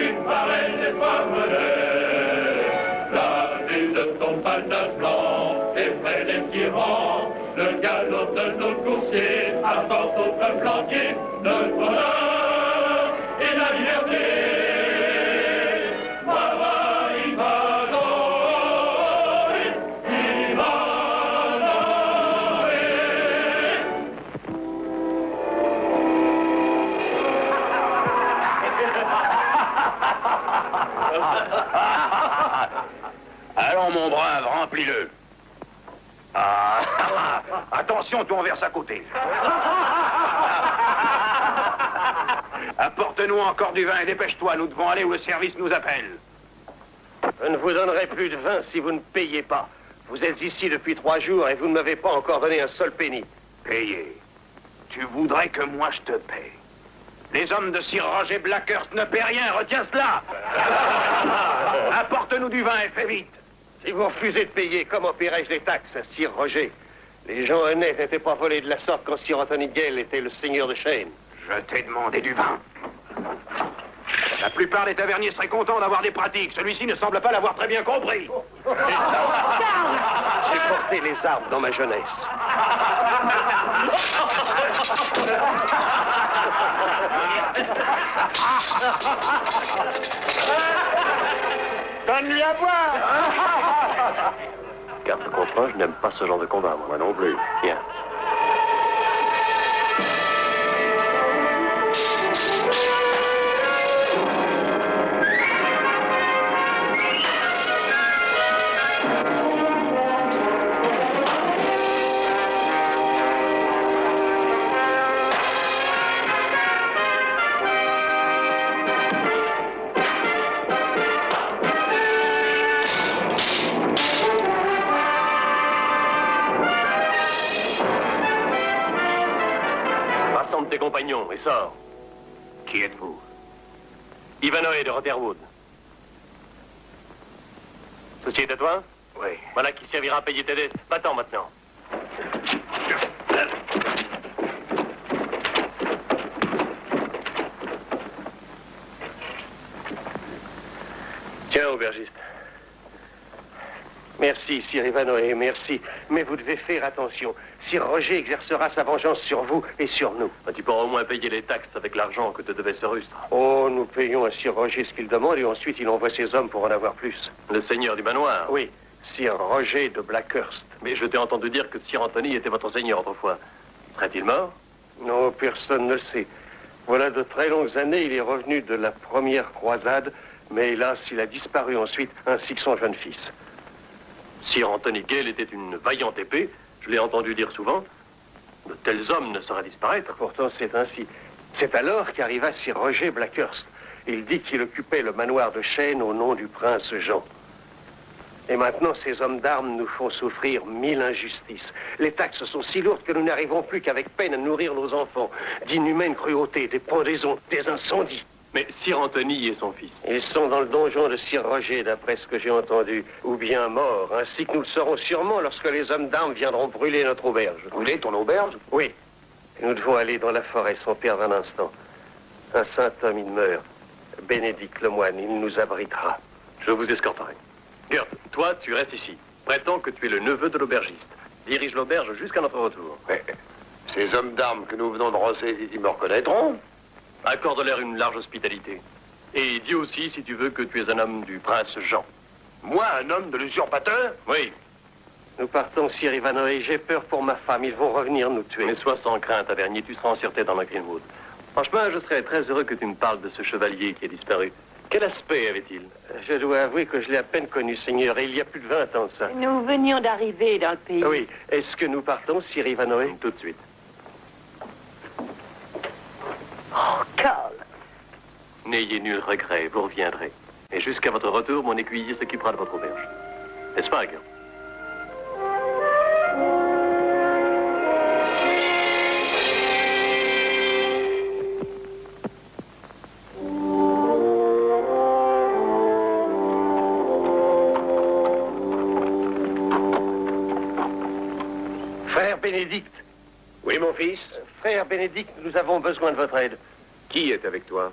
une marraine n'est pas menée. La ville de ton panache blanc est près des tyrans. Le galop de nos coursiers apporte au peuple entier le bonheur et la liberté. Allons, mon brave, remplis-le. Ah, attention, tu en verses à côté. Apporte-nous encore du vin et dépêche-toi, nous devons aller où le service nous appelle. Je ne vous donnerai plus de vin si vous ne payez pas. Vous êtes ici depuis 3 jours et vous ne m'avez pas encore donné un seul penny. Payer? Tu voudrais que moi je te paie? Les hommes de Sir Roger Blackhurst ne paient rien, retiens cela. Apporte-nous du vin et fais vite. Si vous refusez de payer, comment paierai-je les taxes, Sir Roger? Les gens honnêtes n'étaient pas volés de la sorte quand Sir Anthony Gale était le seigneur de Cheyne. Je t'ai demandé du vin. La plupart des taverniers seraient contents d'avoir des pratiques. Celui-ci ne semble pas l'avoir très bien compris. J'ai porté les armes dans ma jeunesse. Donne-lui à boire. Car tu comprends, je n'aime pas ce genre de combat, moi non plus. Bien. Tes compagnons et sors. Qui êtes-vous? Ivanhoe de Rotherwood. Ceci est à toi? Oui. Voilà qui servira à payer tes dettes. Va-t'en maintenant. Tiens, aubergiste. Merci, Sir Ivanhoe, merci. Mais vous devez faire attention. Sir Roger exercera sa vengeance sur vous et sur nous. Tu pourras au moins payer les taxes avec l'argent que te devait ce rustre. Oh, nous payons à Sir Roger ce qu'il demande et ensuite il envoie ses hommes pour en avoir plus. Le seigneur du manoir? Oui, Sir Roger de Blackhurst. Mais je t'ai entendu dire que Sir Anthony était votre seigneur autrefois. Serait-il mort? Non, personne ne le sait. Voilà de très longues années, il est revenu de la première croisade, mais hélas, il a disparu ensuite, ainsi que son jeune fils. Sir Anthony Gale était une vaillante épée, je l'ai entendu dire souvent. De tels hommes ne sauraient disparaître. Pourtant, c'est ainsi. C'est alors qu'arriva Sir Roger Blackhurst. Il dit qu'il occupait le manoir de Cheyne au nom du prince Jean. Et maintenant, ces hommes d'armes nous font souffrir 1000 injustices. Les taxes sont si lourdes que nous n'arrivons plus qu'avec peine à nourrir nos enfants. D'inhumaines cruautés, des pendaisons, des incendies. Mais Sir Anthony et son fils? Ils sont dans le donjon de Sir Roger, d'après ce que j'ai entendu. Ou bien morts, ainsi que nous le saurons sûrement lorsque les hommes d'armes viendront brûler notre auberge. Brûler ton auberge? Oui. Et nous devons aller dans la forêt sans perdre un instant. Un saint homme, il meurt. Bénédicte le moine, il nous abritera. Je vous escorterai. Gert, toi, tu restes ici. Prétends que tu es le neveu de l'aubergiste. Dirige l'auberge jusqu'à notre retour. Mais ces hommes d'armes que nous venons de rosser, ils me reconnaîtront? Accorde-leur une large hospitalité. Et dis aussi, si tu veux, que tu es un homme du prince Jean. Moi, un homme de l'usurpateur? Oui. Nous partons, Sir Ivanhoe. J'ai peur pour ma femme. Ils vont revenir nous tuer. Mais sois sans crainte, Tavernier. Tu seras en sûreté dans la Greenwood. Franchement, je serais très heureux que tu me parles de ce chevalier qui est disparu. Quel aspect avait-il? Je dois avouer que je l'ai à peine connu, Seigneur, et il y a plus de 20 ans de ça. Nous venions d'arriver dans le pays. Oui. Est-ce que nous partons, Sir Ivanhoe? Tout de suite. Oh, Carl. N'ayez nul regret, vous reviendrez. Et jusqu'à votre retour, mon écuyer s'occupera de votre auberge. N'est-ce pas, Gert? Frère Bénédicte. Oui, mon fils? Frère Bénédicte, nous avons besoin de votre aide. Qui est avec toi?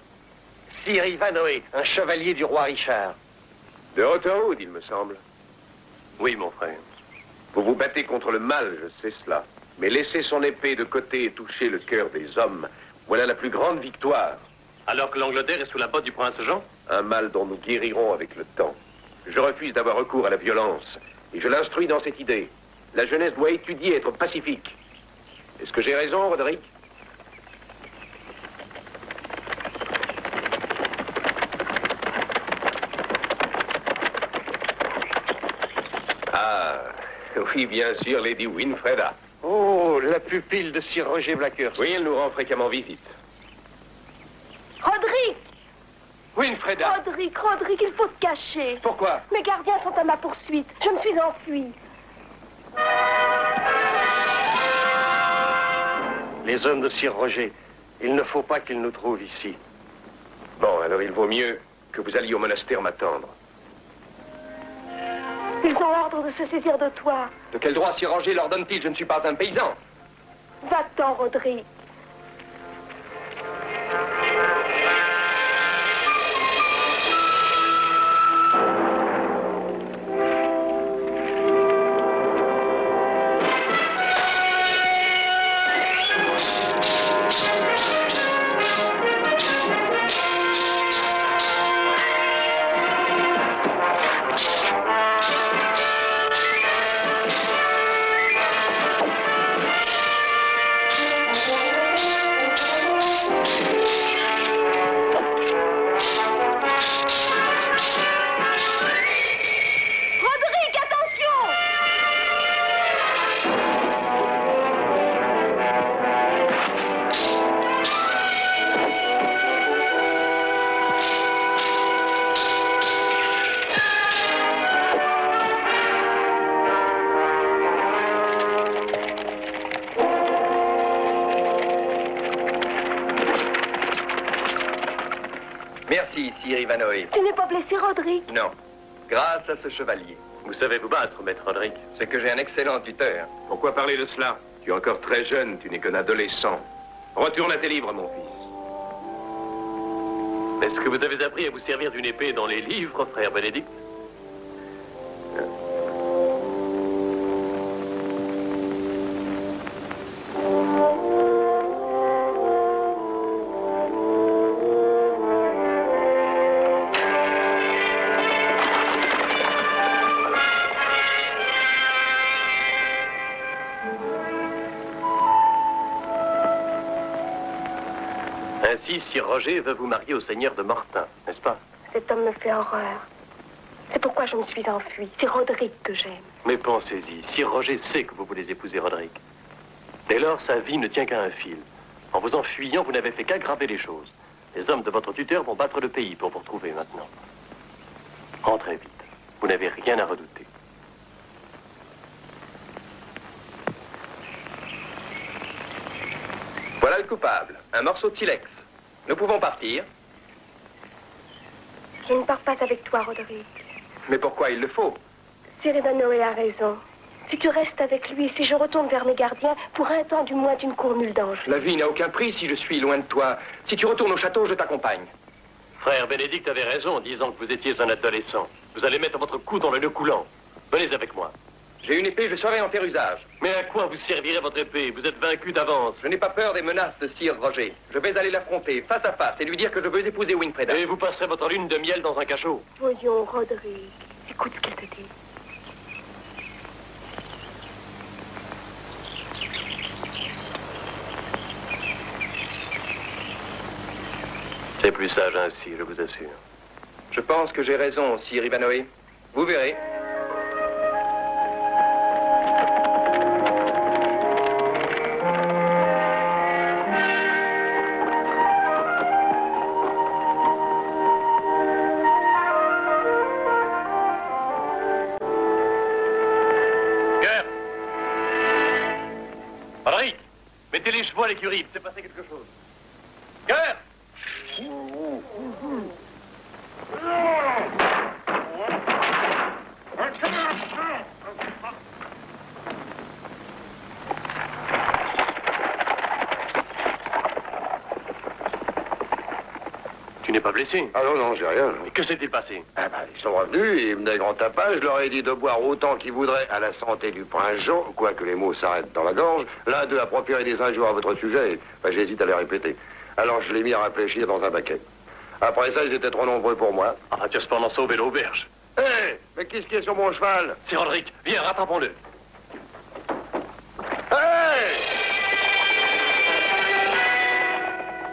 Sir Ivanhoe, un chevalier du roi Richard. De Rotherwood, il me semble. Oui, mon frère. Vous vous battez contre le mal, je sais cela. Mais laisser son épée de côté et toucher le cœur des hommes, voilà la plus grande victoire. Alors que l'Angleterre est sous la botte du prince Jean? Un mal dont nous guérirons avec le temps. Je refuse d'avoir recours à la violence. Et je l'instruis dans cette idée. La jeunesse doit étudier et être pacifique. Est-ce que j'ai raison, Roderick? Ah, oui, bien sûr, Lady Winfreda. Oh, la pupille de Sir Roger Blackhurst. Oui, elle nous rend fréquemment visite. Roderick! Winfreda! Roderick, il faut te cacher. Pourquoi? Mes gardiens sont à ma poursuite. Je me suis enfuie. Les hommes de Sir Roger, il ne faut pas qu'ils nous trouvent ici. Bon, alors il vaut mieux que vous alliez au monastère m'attendre. Ils ont ordre de se saisir de toi. De quel droit Sir Roger leur donne-t-il? Je ne suis pas un paysan. Va-t'en, Roderick. Merci, Sir Ivanhoe. Tu n'es pas blessé, Roderick? Non. Grâce à ce chevalier. Vous savez vous battre, maître Roderick. C'est que j'ai un excellent tuteur. Pourquoi parler de cela? Tu es encore très jeune, tu n'es qu'un adolescent. Retourne à tes livres, mon fils. Est-ce que vous avez appris à vous servir d'une épée dans les livres, frère Bénédicte? Ainsi, Sir Roger veut vous marier au seigneur de Mortain, n'est-ce pas? Cet homme me fait horreur. C'est pourquoi je me suis enfuie. C'est Roderick que j'aime. Mais pensez-y, Sir Roger sait que vous voulez épouser Roderick. Dès lors, sa vie ne tient qu'à un fil. En vous enfuyant, vous n'avez fait qu'aggraver les choses. Les hommes de votre tuteur vont battre le pays pour vous retrouver maintenant. Rentrez vite. Vous n'avez rien à redouter. Voilà le coupable. Un morceau de silex. Nous pouvons partir. Je ne pars pas avec toi, Roderick. Mais pourquoi il le faut? Sir Ivanhoe a raison. Si tu restes avec lui, si je retourne vers mes gardiens, pour un temps du moins, tu ne cours nul danger. La vie n'a aucun prix si je suis loin de toi. Si tu retournes au château, je t'accompagne. Frère Bénédicte avait raison en disant que vous étiez un adolescent. Vous allez mettre votre cou dans le nœud coulant. Venez avec moi. J'ai une épée, je saurai en faire usage. Mais à quoi vous servirait votre épée? Vous êtes vaincu d'avance. Je n'ai pas peur des menaces de Sir Roger. Je vais aller l'affronter face à face et lui dire que je veux épouser Winfreda. Et vous passerez votre lune de miel dans un cachot. Voyons, Roderick. Écoute ce qu'elle te dit. C'est plus sage ainsi, je vous assure. Je pense que j'ai raison, Sir Ivanhoe. Vous verrez. Roderick, mettez les chevaux à l'écurie, il s'est passé quelque chose. Cœur! Tu n'es pas blessé? Ah non, j'ai rien. Et que s'est-il passé? Ah ben, ils sont revenus, ils venaient grand tapage, je leur ai dit de boire autant qu'ils voudraient à la santé du prince Jean, quoique les mots s'arrêtent dans la gorge. L'un d'eux a proféré des injures à votre sujet, et j'hésite à les répéter. Alors je l'ai mis à réfléchir dans un baquet. Après ça, ils étaient trop nombreux pour moi. Enfin, tu as cependant sauvé l'auberge. Hé, mais qu'est-ce qui est sur mon cheval? C'est Roderick, viens, rattrapons-le. Hé!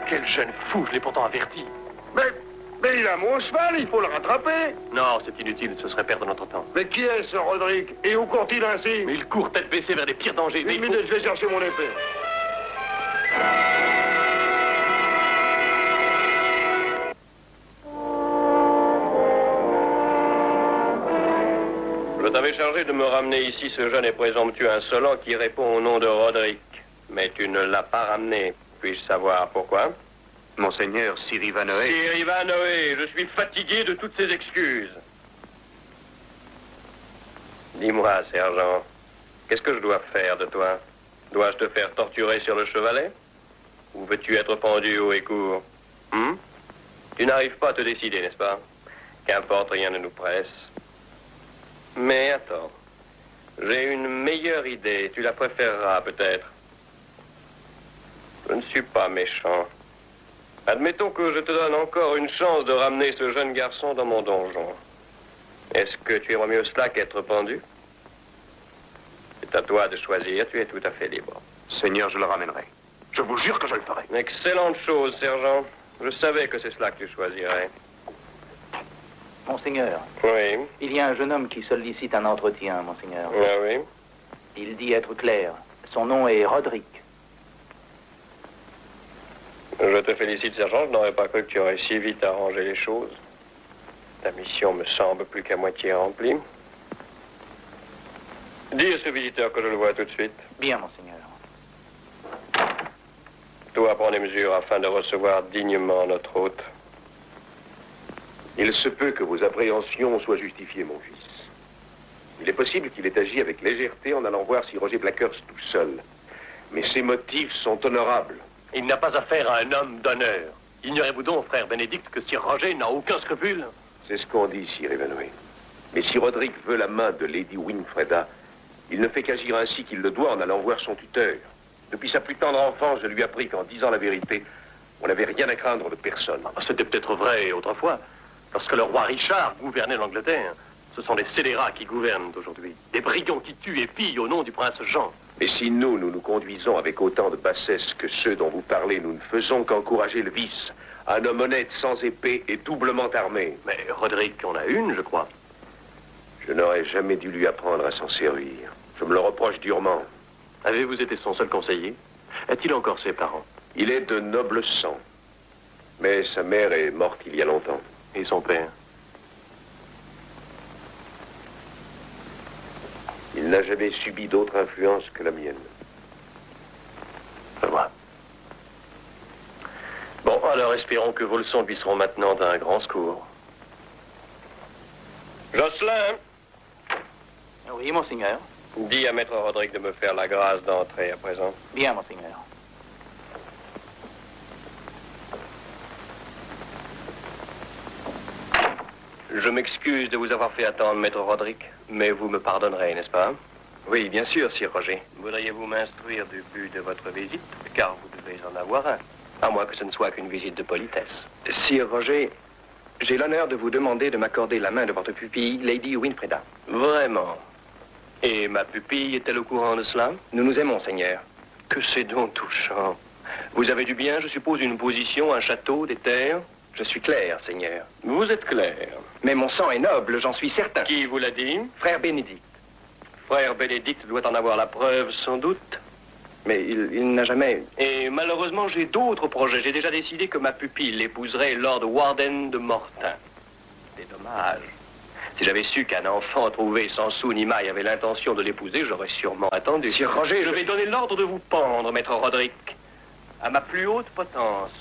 Quel jeune fou, je l'ai pourtant averti. Mais il a mon cheval, il faut le rattraper. Non, c'est inutile, ce serait perdre notre temps. Mais qui est ce Roderick? Et où court-il ainsi? Mais il court tête baissée vers les pires dangers. Une minute, je vais chercher mon épée. Je t'avais chargé de me ramener ici ce jeune et présomptueux insolent qui répond au nom de Roderick. Mais tu ne l'as pas ramené. Puis-je savoir pourquoi? Monseigneur Sir Ivanhoe. Sir Ivanhoe, je suis fatigué de toutes ces excuses. Dis-moi, sergent, qu'est-ce que je dois faire de toi? Dois-je te faire torturer sur le chevalet? Ou veux-tu être pendu haut et court? Tu n'arrives pas à te décider, n'est-ce pas? Qu'importe, rien ne nous presse. Mais attends, j'ai une meilleure idée. Tu la préféreras peut-être. Je ne suis pas méchant. Admettons que je te donne encore une chance de ramener ce jeune garçon dans mon donjon. Est-ce que tu aimerais mieux cela qu'être pendu? C'est à toi de choisir, tu es tout à fait libre. Seigneur, je le ramènerai. Je vous jure que je le ferai. Excellente chose, sergent. Je savais que c'est cela que tu choisirais. Monseigneur, Oui. il y a un jeune homme qui sollicite un entretien, monseigneur. Ah oui. Il dit être clair. Son nom est Roderick. Je te félicite, sergent. Je n'aurais pas cru que tu aurais si vite arrangé les choses. Ta mission me semble plus qu'à moitié remplie. Dis à ce visiteur que je le vois tout de suite. Bien, monseigneur. Toi, prends les mesures afin de recevoir dignement notre hôte. Il se peut que vos appréhensions soient justifiées, mon fils. Il est possible qu'il ait agi avec légèreté en allant voir si Roger Blackhurst tout seul. Mais ses motifs sont honorables. Il n'a pas affaire à un homme d'honneur. Ignorez-vous donc, frère Bénédicte, que Sir Roger n'a aucun scrupule? C'est ce qu'on dit, Sir Ivanhoe. Mais si Roderick veut la main de Lady Winfreda, il ne fait qu'agir ainsi qu'il le doit en allant voir son tuteur. Depuis sa plus tendre enfance, je lui ai appris qu'en disant la vérité, on n'avait rien à craindre de personne. C'était peut-être vrai autrefois. Lorsque le roi Richard gouvernait l'Angleterre, ce sont les scélérats qui gouvernent aujourd'hui. Des brigands qui tuent et pillent au nom du prince Jean. Mais si nous nous conduisons avec autant de bassesse que ceux dont vous parlez, nous ne faisons qu'encourager le vice. Un homme honnête sans épée et doublement armé. Mais Roderick en a une, je crois. Je n'aurais jamais dû lui apprendre à s'en servir. Je me le reproche durement. Avez-vous été son seul conseiller? Est-il encore ses parents? Il est de noble sang. Mais sa mère est morte il y a longtemps. Et son père? Il n'a jamais subi d'autre influence que la mienne. Je vois. Bon, alors espérons que vos leçons lui seront maintenant d'un grand secours. Jocelyn, Oui, monseigneur. dis à maître Roderick de me faire la grâce d'entrer à présent. Bien, monseigneur. Je m'excuse de vous avoir fait attendre, maître Roderick, mais vous me pardonnerez, n'est-ce pas? Oui, bien sûr, Sir Roger. Voudriez-vous m'instruire du but de votre visite? Car vous devez en avoir un, à moins que ce ne soit qu'une visite de politesse. Sir Roger, j'ai l'honneur de vous demander de m'accorder la main de votre pupille, Lady Winfreda. Vraiment? Et ma pupille est-elle au courant de cela? Nous nous aimons, Seigneur. Que c'est donc touchant. Vous avez du bien, je suppose, une position, un château, des terres? Je suis clair, Seigneur. Vous êtes clair. Mais mon sang est noble, j'en suis certain. Qui vous l'a dit? Frère Bénédicte. Frère Bénédicte doit en avoir la preuve, sans doute. Mais il n'a jamais... Et malheureusement, j'ai d'autres projets. J'ai déjà décidé que ma pupille épouserait Lord Warden de Mortain. C'est dommage. Si j'avais su qu'un enfant trouvé sans sou ni maille avait l'intention de l'épouser, j'aurais sûrement attendu. Sir Roger, je vais donner l'ordre de vous pendre, maître Roderick, à ma plus haute potence.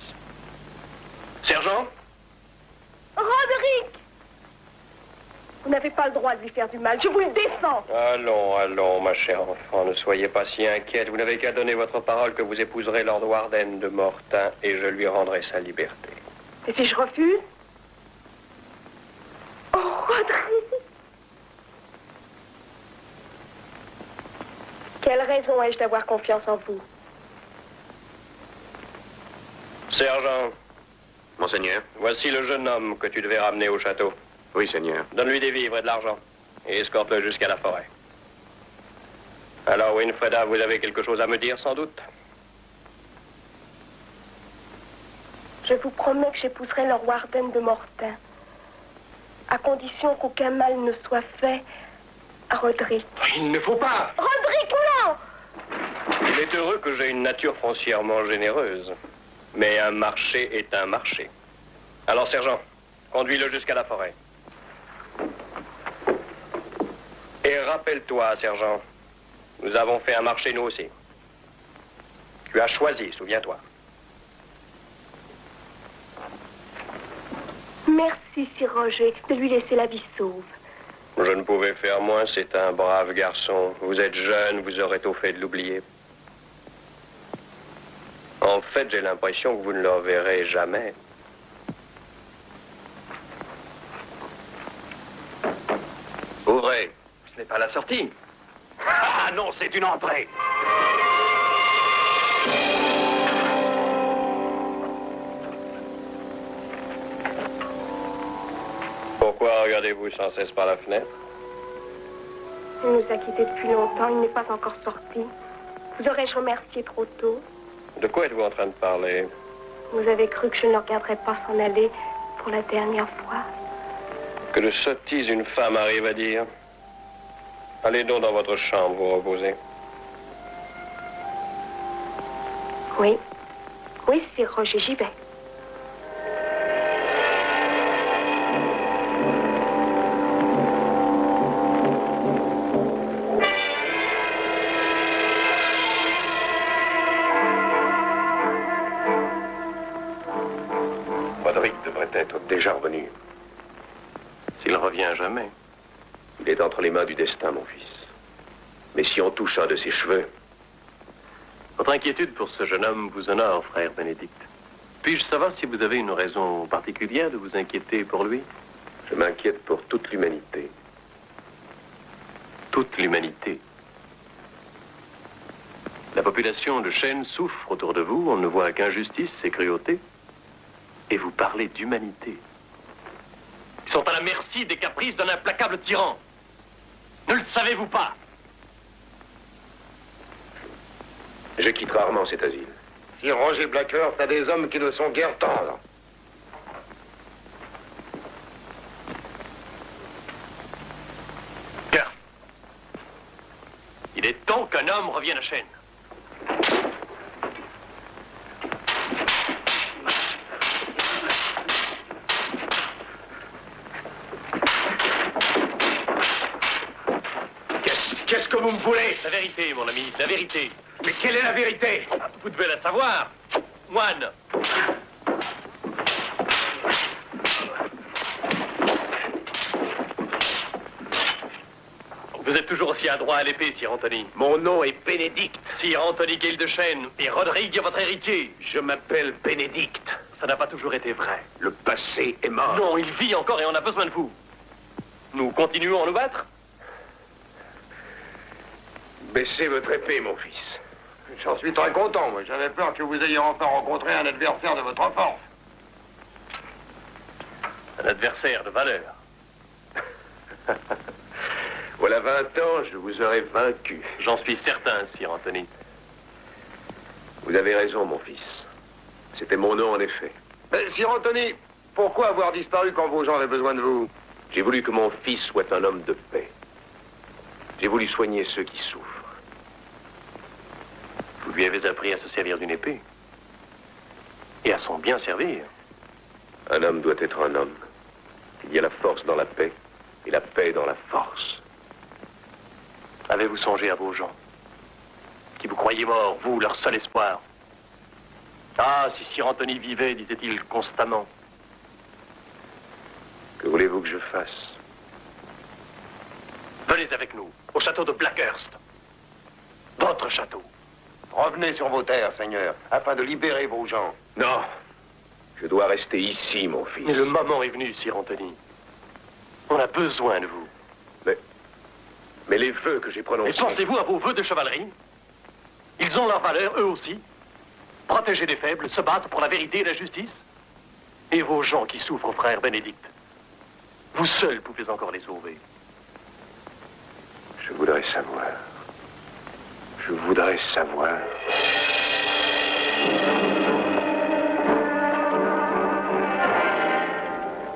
Sergent? Roderick! Vous n'avez pas le droit de lui faire du mal. Je vous le défends. Allons, allons, ma chère enfant, ne soyez pas si inquiète. Vous n'avez qu'à donner votre parole que vous épouserez Lord Warden de Mortain et je lui rendrai sa liberté. Et si je refuse? Oh, Rodrigue! Quelle raison ai-je d'avoir confiance en vous? Sergent. Monseigneur. Voici le jeune homme que tu devais ramener au château. Oui, Seigneur. Donne-lui des vivres et de l'argent. Et escorte-le jusqu'à la forêt. Alors, Winfreda, vous avez quelque chose à me dire, sans doute? Je vous promets que j'épouserai le roi Arden de Mortain, à condition qu'aucun mal ne soit fait à Roderick. Il ne faut pas! Roderick, non! Il est heureux que j'ai une nature foncièrement généreuse. Mais un marché est un marché. Alors, sergent, conduis-le jusqu'à la forêt. Et rappelle-toi, sergent, nous avons fait un marché nous aussi. Tu as choisi, souviens-toi. Merci, Sir Roger, de lui laisser la vie sauve. Je ne pouvais faire moins, c'est un brave garçon. Vous êtes jeune, vous aurez tôt fait de l'oublier. En fait, j'ai l'impression que vous ne le reverrez jamais. Ouvrez. Ce n'est pas la sortie. Ah non, c'est une entrée. Pourquoi regardez-vous sans cesse par la fenêtre? Il nous a quittés depuis longtemps, il n'est pas encore sorti. Vous aurais-je remercié trop tôt? De quoi êtes-vous en train de parler? Vous avez cru que je ne le regarderais pas s'en aller pour la dernière fois? Que de sottises une femme arrive à dire. Allez donc dans votre chambre vous reposer. Oui. Oui, Sir Roger, j'y vais. Roderick devrait être déjà revenu. S'il revient jamais. Il est entre les mains du destin, mon fils. Mais si on touche un de ses cheveux... Votre inquiétude pour ce jeune homme vous honore, frère Bénédicte. Puis-je savoir si vous avez une raison particulière de vous inquiéter pour lui? Je m'inquiète pour toute l'humanité. Toute l'humanité. La population de Chêne souffre autour de vous, on ne voit qu'injustice et cruauté. Et vous parlez d'humanité. Ils sont à la merci des caprices d'un implacable tyran. Ne le savez-vous pas? Je quitte rarement cet asile. Si Roger Blackhurst a des hommes qui ne sont guère tendres. Bien. Il est temps qu'un homme revienne à Chêne. Qu'est-ce que vous me voulez? La vérité, mon ami, la vérité. Mais quelle est la vérité? Vous devez la savoir, moine. Vous êtes toujours aussi adroit à l'épée, Sir Anthony. Mon nom est Bénédicte. Sir Anthony Gale de Chêne et Roderick est votre héritier. Je m'appelle Bénédicte. Ça n'a pas toujours été vrai. Le passé est mort. Non, il vit encore et on a besoin de vous. Nous continuons à nous battre? Baissez votre épée, mon fils. J'en suis très content, moi. J'avais peur que vous ayez enfin rencontré un adversaire de votre force. Un adversaire de valeur. Voilà 20 ans, je vous aurais vaincu. J'en suis certain, Sir Anthony. Vous avez raison, mon fils. C'était mon nom, en effet. Mais, Sir Anthony, pourquoi avoir disparu quand vos gens avaient besoin de vous? J'ai voulu que mon fils soit un homme de paix. J'ai voulu soigner ceux qui souffrent. Vous lui avez appris à se servir d'une épée. Et à s'en bien servir. Un homme doit être un homme. Il y a la force dans la paix et la paix dans la force. Avez-vous songé à vos gens qui vous croyaient morts, vous, leur seul espoir? Ah, si Sir Anthony vivait, disait-il constamment. Que voulez-vous que je fasse? Venez avec nous, au château de Blackhurst. Votre château. Revenez sur vos terres, Seigneur, afin de libérer vos gens. Non. Je dois rester ici, mon fils. Mais le moment est venu, Sir Anthony. On a besoin de vous. Mais les vœux que j'ai prononcés... Et pensez-vous à vos vœux de chevalerie? Ils ont leur valeur, eux aussi. Protéger les faibles, se battre pour la vérité et la justice. Et vos gens qui souffrent, frère Bénédicte. Vous seuls pouvez encore les sauver. Je voudrais savoir. Je voudrais savoir.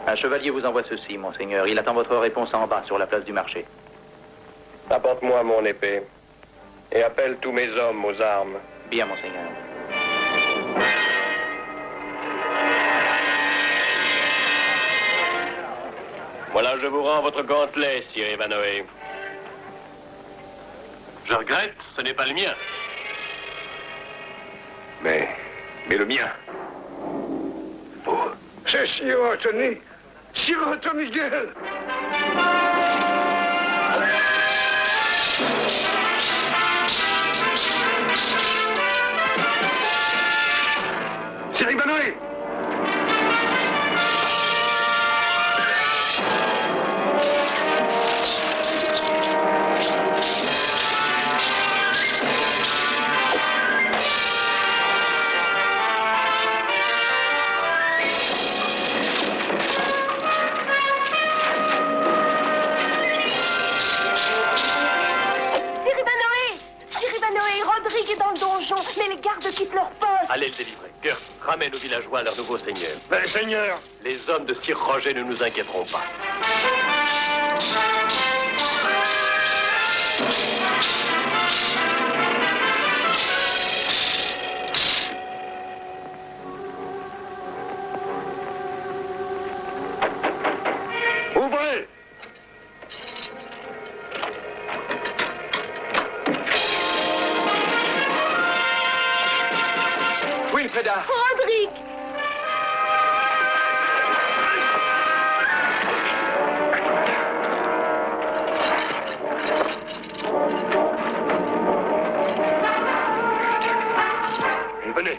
Un chevalier vous envoie ceci, monseigneur. Il attend votre réponse en bas, sur la place du marché. Apporte-moi mon épée. Et appelle tous mes hommes aux armes. Bien, monseigneur. Voilà, je vous rends votre gantelet, Sir Ivanhoe. Je regrette, ce n'est pas le mien. Mais le mien. Oh, c'est Sir Anthony. Sir Anthony Gale. Sir Ivanhoe. Rodrigue est dans le donjon, mais les gardes quittent leur poste. Allez le délivrer. Kurt, ramène aux villageois leur nouveau seigneur. Mais seigneur. Les hommes de Sir Roger ne nous inquiéteront pas. Ouvrez. Winfreda. Rodrigue! Venez.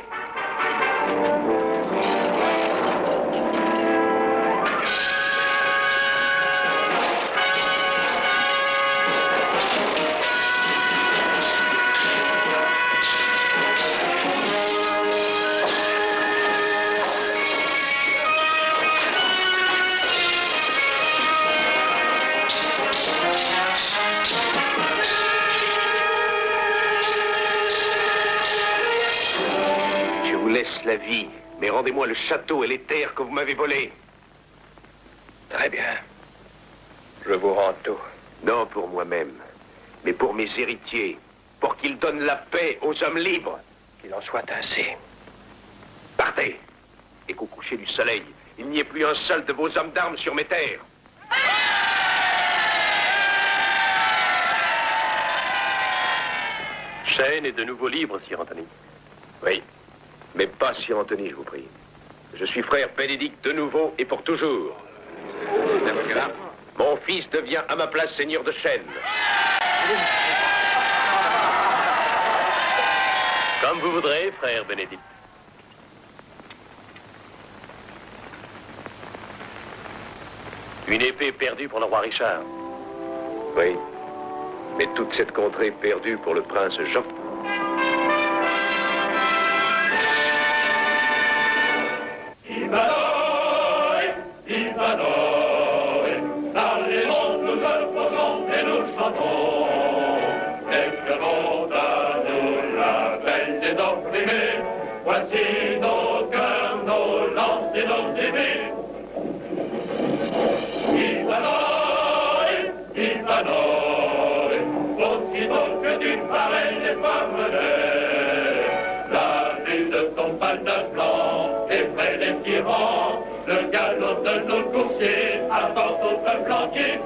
Laisse la vie, mais rendez-moi le château et les terres que vous m'avez volées. Très bien. Je vous rends tout. Non pour moi-même, mais pour mes héritiers, pour qu'ils donnent la paix aux hommes libres. Qu'il en soit ainsi. Partez, et qu'au coucher du soleil, il n'y ait plus un seul de vos hommes d'armes sur mes terres. Chêne est de nouveau libre, Sir Anthony. Oui. Mais pas Sir Anthony, je vous prie. Je suis frère Bénédicte de nouveau et pour toujours. Mon fils devient à ma place seigneur de Chêne. Comme vous voudrez, frère Bénédicte. Une épée perdue pour le roi Richard. Oui. Mais toute cette contrée perdue pour le prince Jean. Ivanhoe, dalle monts nous reposons et nous chantons. Quelques mots à nous, la belle des opprimés. Voici nos cœurs, nos lances et nos épées. Ivanhoe, Ivanhoe, aussitôt que tu parais les femmes la vue de ton panache blanc effraie les tyrans. Le galop de nos coursiers attend au peuple entier.